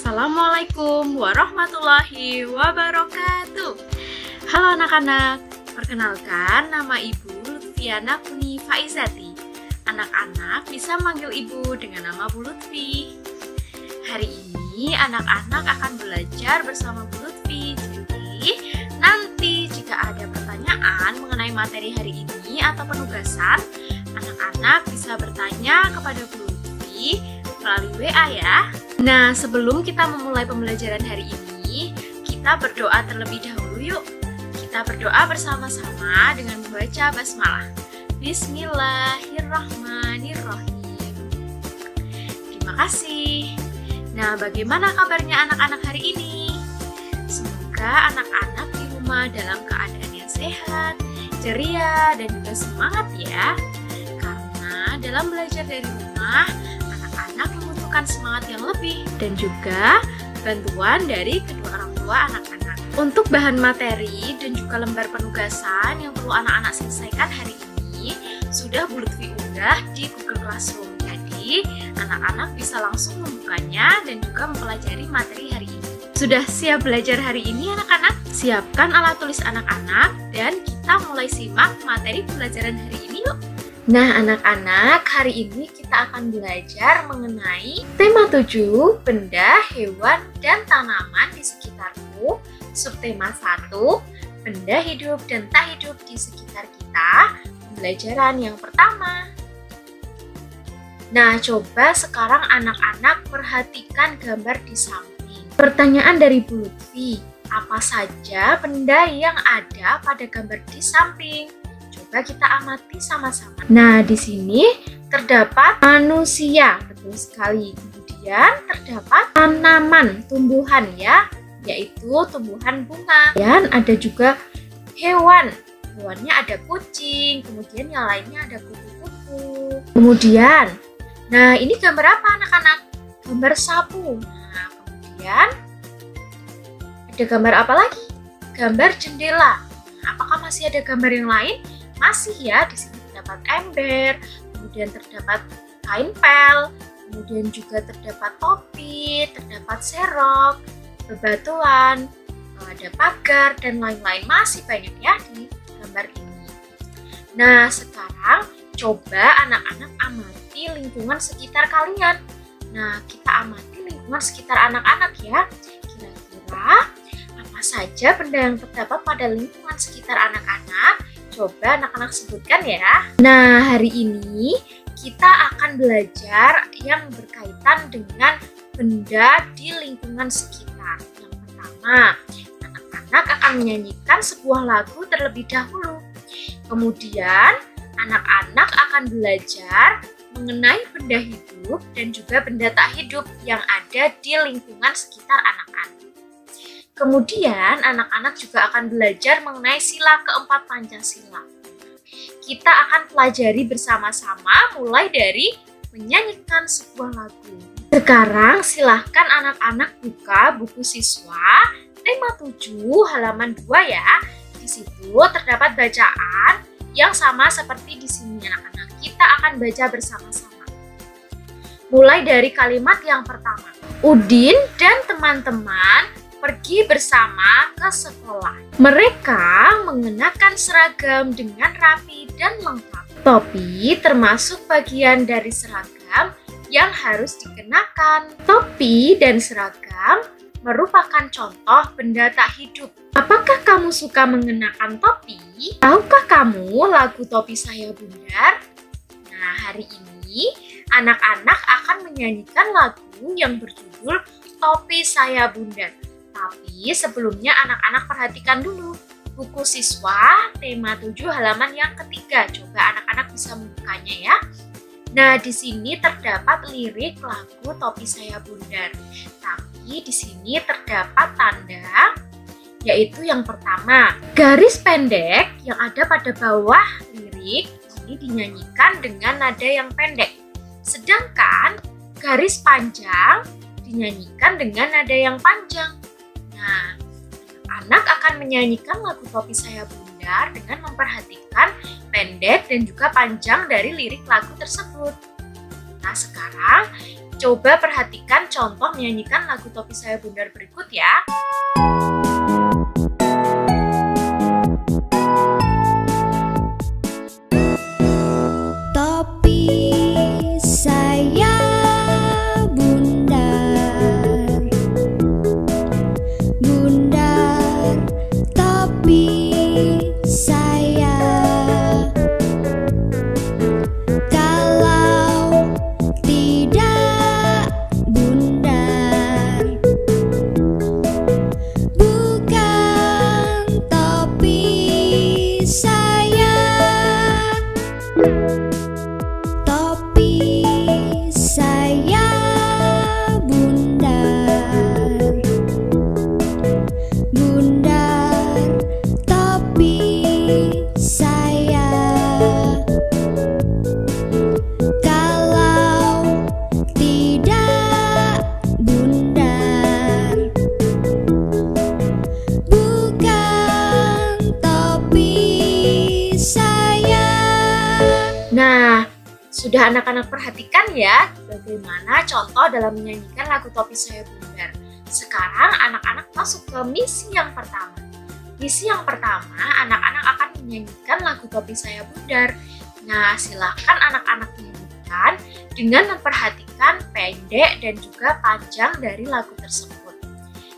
Assalamualaikum warahmatullahi wabarakatuh. Halo anak-anak, perkenalkan nama Ibu Lutfiana Puni Faizati. Anak-anak bisa manggil Ibu dengan nama Bu Lutfi. Hari ini anak-anak akan belajar bersama Bu Lutfi. Jadi nanti jika ada pertanyaan mengenai materi hari ini atau penugasan, anak-anak bisa bertanya kepada Bu Lutfi melalui WA ya. Nah, sebelum kita memulai pembelajaran hari ini, kita berdoa terlebih dahulu yuk. Kita berdoa bersama-sama dengan membaca basmalah. Bismillahirrahmanirrahim. Terima kasih. Nah, bagaimana kabarnya anak-anak hari ini? Semoga anak-anak di rumah dalam keadaan yang sehat, ceria, dan juga semangat ya. Karena dalam belajar dari rumah, anak membutuhkan semangat yang lebih dan juga bantuan dari kedua orang tua anak-anak. Untuk bahan materi dan juga lembar penugasan yang perlu anak-anak selesaikan hari ini sudah Bu Lutfi unggah di Google Classroom. Jadi anak-anak bisa langsung membukanya dan juga mempelajari materi hari ini. Sudah siap belajar hari ini anak-anak? Siapkan alat tulis anak-anak dan kita mulai simak materi pembelajaran hari ini yuk. Nah anak-anak, hari ini kita akan belajar mengenai tema 7, benda, hewan, dan tanaman di sekitarku. Subtema 1, benda hidup dan tak hidup di sekitar kita. Pembelajaran yang pertama. Nah, coba sekarang anak-anak perhatikan gambar di samping. Pertanyaan dari Bu Lutfi, apa saja benda yang ada pada gambar di samping? Coba kita amati sama-sama. Nah, di sini terdapat manusia, betul sekali. Kemudian terdapat tanaman, tumbuhan ya, yaitu tumbuhan bunga. Dan ada juga hewan. Hewannya ada kucing, kemudian yang lainnya ada kupu-kupu. Kemudian, nah ini gambar apa anak-anak? Gambar sapu. Nah, kemudian ada gambar apa lagi? Gambar jendela. Nah, apakah masih ada gambar yang lain? Masih ya, di sini terdapat ember, kemudian terdapat kain pel, kemudian juga terdapat topi, terdapat serok, bebatuan, ada pagar, dan lain-lain. Masih banyak ya di gambar ini. Nah, sekarang coba anak-anak amati lingkungan sekitar kalian. Nah, kita amati lingkungan sekitar anak-anak ya. Kira-kira apa saja benda yang terdapat pada lingkungan sekitar anak-anak? Coba anak-anak sebutkan ya. Nah, hari ini kita akan belajar yang berkaitan dengan benda di lingkungan sekitar. Yang pertama, anak-anak akan menyanyikan sebuah lagu terlebih dahulu. Kemudian, anak-anak akan belajar mengenai benda hidup dan juga benda tak hidup yang ada di lingkungan sekitar anak-anak. Kemudian, anak-anak juga akan belajar mengenai sila keempat Pancasila. Kita akan pelajari bersama-sama mulai dari menyanyikan sebuah lagu. Sekarang silahkan anak-anak buka buku siswa tema 7 halaman 2 ya. Di situ terdapat bacaan yang sama seperti di sini anak-anak. Kita akan baca bersama-sama. Mulai dari kalimat yang pertama. Udin dan teman-teman pergi bersama ke sekolah. Mereka mengenakan seragam dengan rapi dan lengkap. Topi termasuk bagian dari seragam yang harus dikenakan. Topi dan seragam merupakan contoh benda tak hidup. Apakah kamu suka mengenakan topi? Tahukah kamu lagu Topi Saya Bundar? Nah, hari ini anak-anak akan menyanyikan lagu yang berjudul Topi Saya Bundar. Tapi sebelumnya anak-anak perhatikan dulu buku siswa tema 7 halaman yang ketiga. Coba anak-anak bisa membukanya ya. Nah, di sini terdapat lirik lagu Topi Saya Bundar. Tapi di sini terdapat tanda, yaitu yang pertama, garis pendek yang ada pada bawah lirik ini dinyanyikan dengan nada yang pendek. Sedangkan garis panjang dinyanyikan dengan nada yang panjang. Nah, anak akan menyanyikan lagu Topi Saya Bundar dengan memperhatikan pendek dan juga panjang dari lirik lagu tersebut. Nah, sekarang Coba perhatikan contoh menyanyikan lagu Topi Saya Bundar berikut ya. Topi saya bundar, bundar topi saya. Kalau tidak bundar, bukan topi saya. Topi saya bundar, bundar topi saya. Kalau tidak bundar, bukan topi saya. Nah, sudah anak-anak perhatikan ya bagaimana contoh dalam menyanyikan lagu Topi Saya Bundar. Sekarang anak-anak masuk ke misi yang pertama. Misi yang pertama, anak-anak akan menyanyikan lagu Topi Saya Bundar. Nah, silahkan anak-anak menyanyikan dengan memperhatikan pendek dan juga panjang dari lagu tersebut.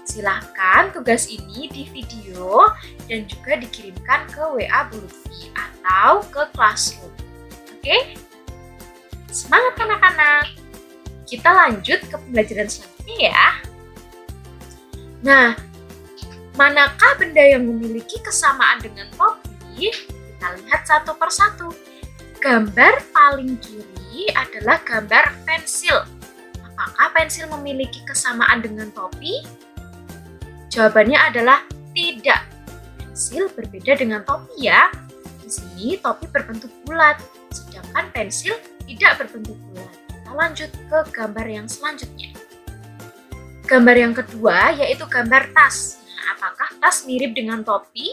Silahkan tugas ini di video dan juga dikirimkan ke WA Bu Lutfi atau ke Classroom. Oke? Semangat anak-anak! Kita lanjut ke pembelajaran selanjutnya ya. Nah, manakah benda yang memiliki kesamaan dengan topi? Kita lihat satu persatu. Gambar paling kiri adalah gambar pensil. Apakah pensil memiliki kesamaan dengan topi? Jawabannya adalah tidak. Pensil berbeda dengan topi ya. Di sini topi berbentuk bulat, sedangkan pensil tidak berbentuk bulat. Kita lanjut ke gambar yang selanjutnya. Gambar yang kedua yaitu gambar tas. Nah, apakah tas mirip dengan topi?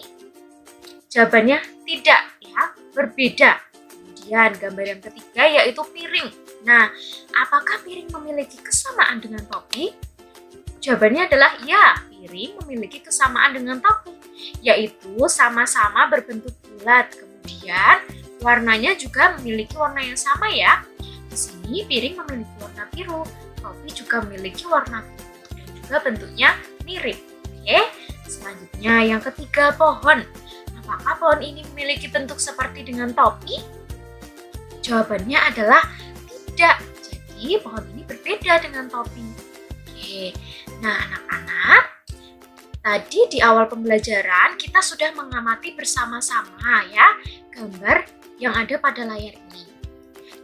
Jawabannya tidak ya, berbeda. Kemudian gambar yang ketiga yaitu piring. Nah, apakah piring memiliki kesamaan dengan topi? Jawabannya adalah ya, piring memiliki kesamaan dengan topi, yaitu sama-sama berbentuk bulat. Kemudian warnanya juga memiliki warna yang sama ya. Di sini piring memiliki warna biru, topi juga memiliki warna biru dan juga bentuknya mirip. Oke, selanjutnya yang ketiga, pohon. Apakah pohon ini memiliki bentuk seperti dengan topi? Jawabannya adalah tidak. Jadi pohon ini berbeda dengan topi. Oke, nah anak-anak, tadi di awal pembelajaran kita sudah mengamati bersama-sama ya gambar yang ada pada layar ini.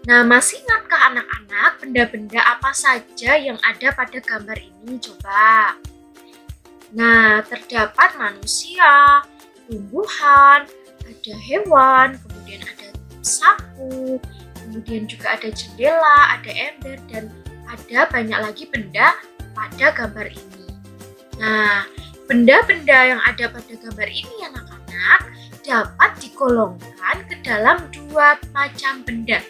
Nah, masih ingatkah anak-anak benda-benda apa saja yang ada pada gambar ini? Coba. Nah, terdapat manusia, tumbuhan, ada hewan, kemudian ada sapu, kemudian juga ada jendela, ada ember, dan ada banyak lagi benda pada gambar ini. Nah, benda-benda yang ada pada gambar ini anak-anak dapat digolongkan ke dalam dua macam benda.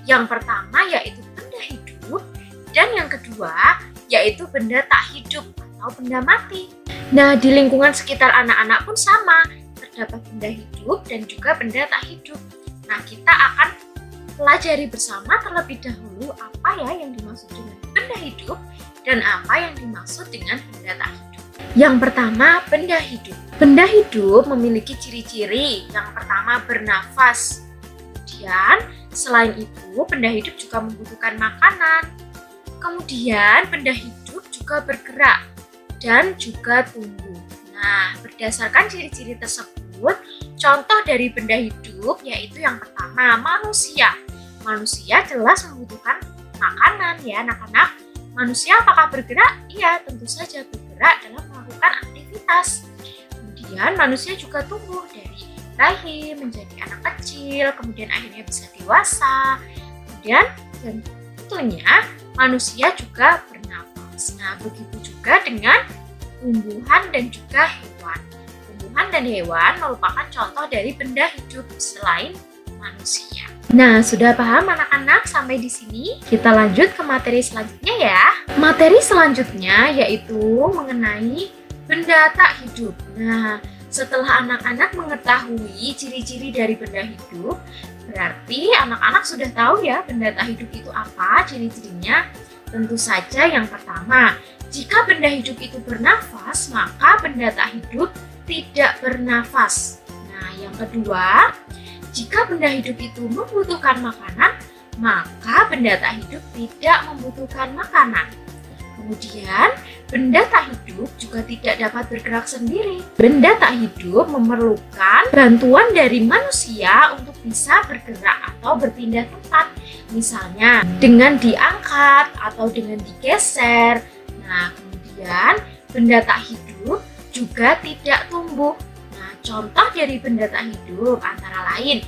Yang pertama yaitu benda hidup dan yang kedua yaitu benda tak hidup atau benda mati. Nah, di lingkungan sekitar anak-anak pun sama, terdapat benda hidup dan juga benda tak hidup. Nah, kita akan pelajari bersama terlebih dahulu apa ya yang dimaksud dengan benda hidup dan apa yang dimaksud dengan benda tak hidup. Yang pertama, benda hidup. Benda hidup memiliki ciri-ciri. Yang pertama, bernafas. Kemudian, selain itu, benda hidup juga membutuhkan makanan. Kemudian, benda hidup juga bergerak dan juga tumbuh. Nah, berdasarkan ciri-ciri tersebut, contoh dari benda hidup yaitu yang pertama, manusia. Manusia jelas membutuhkan makanan ya anak-anak. Manusia apakah bergerak? Iya, tentu saja bergerak dalam melakukan aktivitas. Kemudian manusia juga tumbuh dari bayi menjadi anak kecil, kemudian akhirnya bisa dewasa. Kemudian dan tentunya manusia juga bernafas. Nah, begitu juga dengan tumbuhan dan juga hewan. Tumbuhan dan hewan merupakan contoh dari benda hidup selain manusia. Nah, sudah paham anak-anak sampai di sini? Kita lanjut ke materi selanjutnya ya. Materi selanjutnya yaitu mengenai benda tak hidup. Nah, setelah anak-anak mengetahui ciri-ciri dari benda hidup, berarti anak-anak sudah tahu ya benda tak hidup itu apa, ciri-cirinya. Tentu saja yang pertama, jika benda hidup itu bernafas, maka benda tak hidup tidak bernafas. Nah, yang kedua, jika benda hidup itu membutuhkan makanan, maka benda tak hidup tidak membutuhkan makanan. Kemudian, benda tak hidup juga tidak dapat bergerak sendiri. Benda tak hidup memerlukan bantuan dari manusia untuk bisa bergerak atau berpindah tempat. Misalnya, dengan diangkat atau dengan digeser. Nah, kemudian benda tak hidup juga tidak tumbuh. Contoh dari benda tak hidup antara lain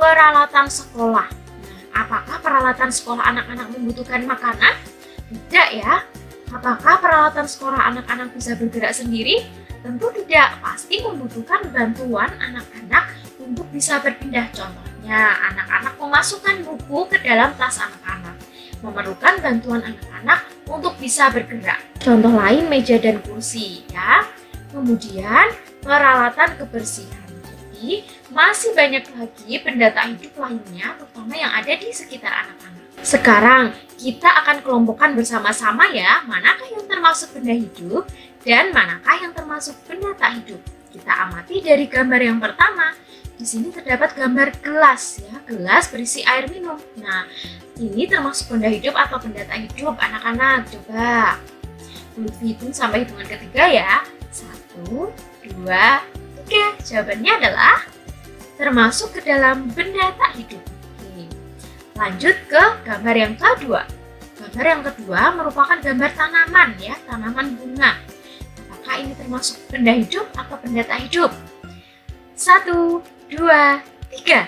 peralatan sekolah. Nah, apakah peralatan sekolah anak-anak membutuhkan makanan? Tidak ya. Apakah peralatan sekolah anak-anak bisa bergerak sendiri? Tentu tidak. Pasti membutuhkan bantuan anak-anak untuk bisa berpindah. Contohnya, anak-anak memasukkan buku ke dalam tas anak-anak. Memerlukan bantuan anak-anak untuk bisa bergerak. Contoh lain meja dan kursi ya. Kemudian peralatan kebersihan. Jadi masih banyak lagi benda tak hidup lainnya, terutama yang ada di sekitar anak-anak. Sekarang kita akan kelompokkan bersama-sama ya, manakah yang termasuk benda hidup dan manakah yang termasuk benda tak hidup. Kita amati dari gambar yang pertama. Di sini terdapat gambar gelas ya, gelas berisi air minum. Nah, ini termasuk benda hidup atau benda tak hidup anak-anak? Coba hitung sampai hitungan ketiga ya. 1, 2, 3. Jawabannya adalah termasuk ke dalam benda tak hidup. Oke. Lanjut ke gambar yang kedua. Gambar yang kedua merupakan gambar tanaman ya, tanaman bunga. Apakah ini termasuk benda hidup atau benda tak hidup? 1, 2, 3.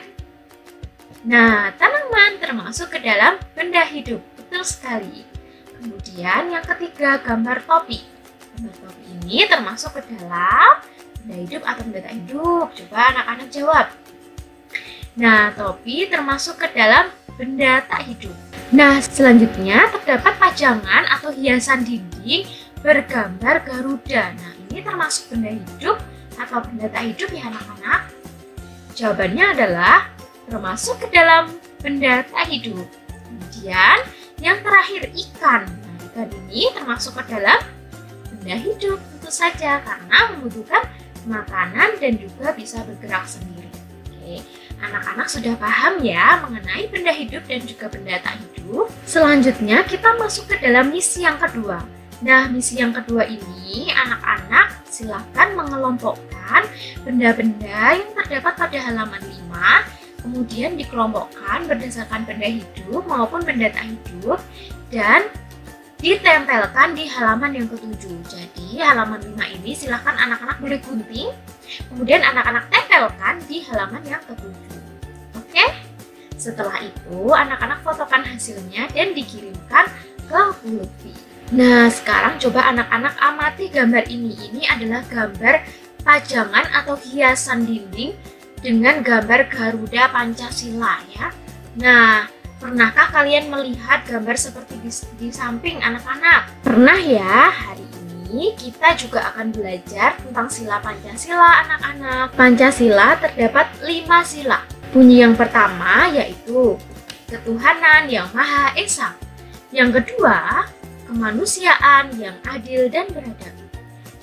Nah, tanaman termasuk ke dalam benda hidup. Betul sekali. Kemudian yang ketiga, gambar topi. Gambar topi ini termasuk ke dalam benda hidup atau benda tak hidup? Coba anak-anak jawab. Nah, topi termasuk ke dalam benda tak hidup. Nah, selanjutnya terdapat pajangan atau hiasan dinding bergambar Garuda. Nah, ini termasuk benda hidup atau benda tak hidup ya anak-anak? Jawabannya adalah termasuk ke dalam benda tak hidup. Kemudian yang terakhir ikan. Nah, ikan ini termasuk ke dalam benda hidup tentu saja karena membutuhkan makanan dan juga bisa bergerak sendiri. Oke, anak-anak sudah paham ya mengenai benda hidup dan juga benda tak hidup. Selanjutnya kita masuk ke dalam misi yang kedua. Nah, misi yang kedua ini anak-anak silakan mengelompokkan benda-benda yang terdapat pada halaman 5, kemudian dikelompokkan berdasarkan benda hidup maupun benda tak hidup dan ditempelkan di halaman yang ke-7. Jadi halaman 5 ini silahkan anak-anak boleh gunting, kemudian anak-anak tempelkan di halaman yang ke-7. Oke? Setelah itu anak-anak fotokan hasilnya dan dikirimkan ke Bu Lutfi. Nah, sekarang coba anak-anak amati gambar ini. Ini adalah gambar pajangan atau hiasan dinding dengan gambar Garuda Pancasila ya. Nah, pernahkah kalian melihat gambar seperti di samping anak-anak? Pernah ya. Hari ini kita juga akan belajar tentang sila Pancasila anak-anak. Pancasila terdapat 5 sila. Bunyi yang pertama yaitu ketuhanan yang Maha Esa. Yang kedua, kemanusiaan yang adil dan beradab.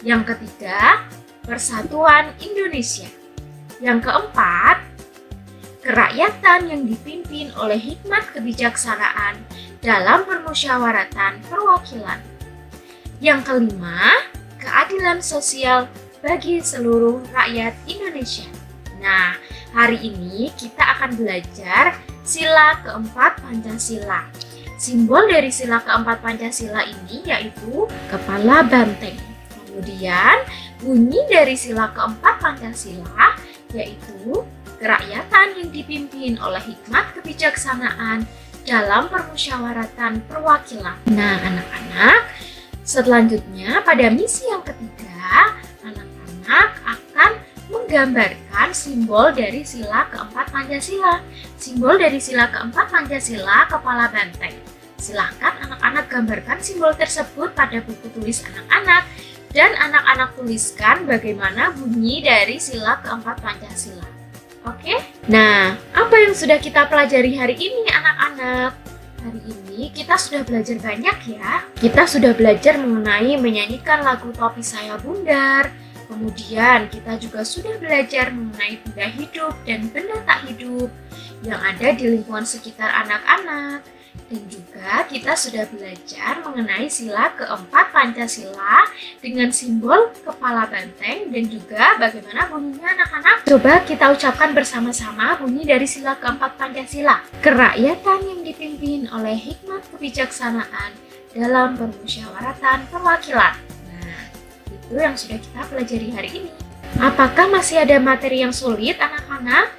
Yang ketiga, persatuan Indonesia. Yang keempat, kerakyatan yang dipimpin oleh hikmat kebijaksanaan dalam permusyawaratan perwakilan. Yang kelima, keadilan sosial bagi seluruh rakyat Indonesia. Nah, hari ini kita akan belajar sila keempat Pancasila. Simbol dari sila keempat Pancasila ini yaitu kepala banteng. Kemudian, bunyi dari sila keempat Pancasila yaitu kerakyatan yang dipimpin oleh hikmat kebijaksanaan dalam permusyawaratan perwakilan. Nah, anak-anak, selanjutnya pada misi yang ketiga, anak-anak akan menggambarkan simbol dari sila keempat Pancasila. Simbol dari sila keempat Pancasila, kepala banteng. Silahkan anak-anak gambarkan simbol tersebut pada buku tulis anak-anak dan anak-anak tuliskan bagaimana bunyi dari sila keempat Pancasila. Oke? Nah, apa yang sudah kita pelajari hari ini anak-anak? Hari ini kita sudah belajar banyak ya. Kita sudah belajar mengenai menyanyikan lagu Topi Saya Bundar. Kemudian kita juga sudah belajar mengenai benda hidup dan benda tak hidup yang ada di lingkungan sekitar anak-anak. Dan juga kita sudah belajar mengenai sila keempat Pancasila dengan simbol kepala banteng dan juga bagaimana bunyinya anak-anak. Coba kita ucapkan bersama-sama bunyi dari sila keempat Pancasila. Kerakyatan yang dipimpin oleh hikmat kebijaksanaan dalam permusyawaratan perwakilan. Nah, itu yang sudah kita pelajari hari ini. Apakah masih ada materi yang sulit anak-anak?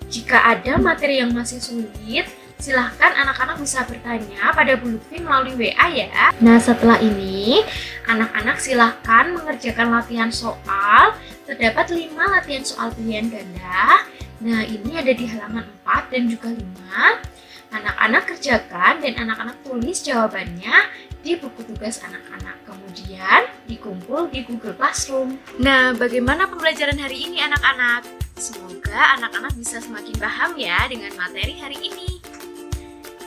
Jika ada materi yang masih sulit, silahkan anak-anak bisa bertanya pada Bu Lutfi melalui WA ya. Nah, setelah ini anak-anak silahkan mengerjakan latihan soal. Terdapat 5 latihan soal pilihan ganda. Nah, ini ada di halaman 4 dan juga 5. Anak-anak kerjakan dan anak-anak tulis jawabannya di buku tugas anak-anak. Kemudian dikumpul di Google Classroom. Nah, bagaimana pembelajaran hari ini anak-anak? Semoga anak-anak bisa semakin paham ya dengan materi hari ini.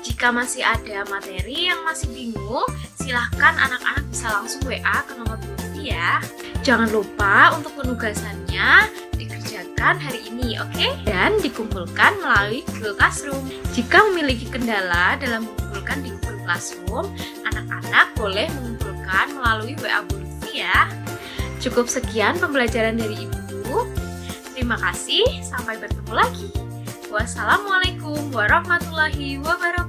Jika masih ada materi yang masih bingung, silahkan anak-anak bisa langsung WA ke nomor Bu Lutfi ya. Jangan lupa untuk penugasannya dikerjakan hari ini, oke? Dan dikumpulkan melalui Google Classroom. Jika memiliki kendala dalam mengumpulkan di Google Classroom, anak-anak boleh mengumpulkan melalui WA Bu Lutfi ya. Cukup sekian pembelajaran dari Ibu. Terima kasih, sampai bertemu lagi. Wassalamualaikum warahmatullahi wabarakatuh.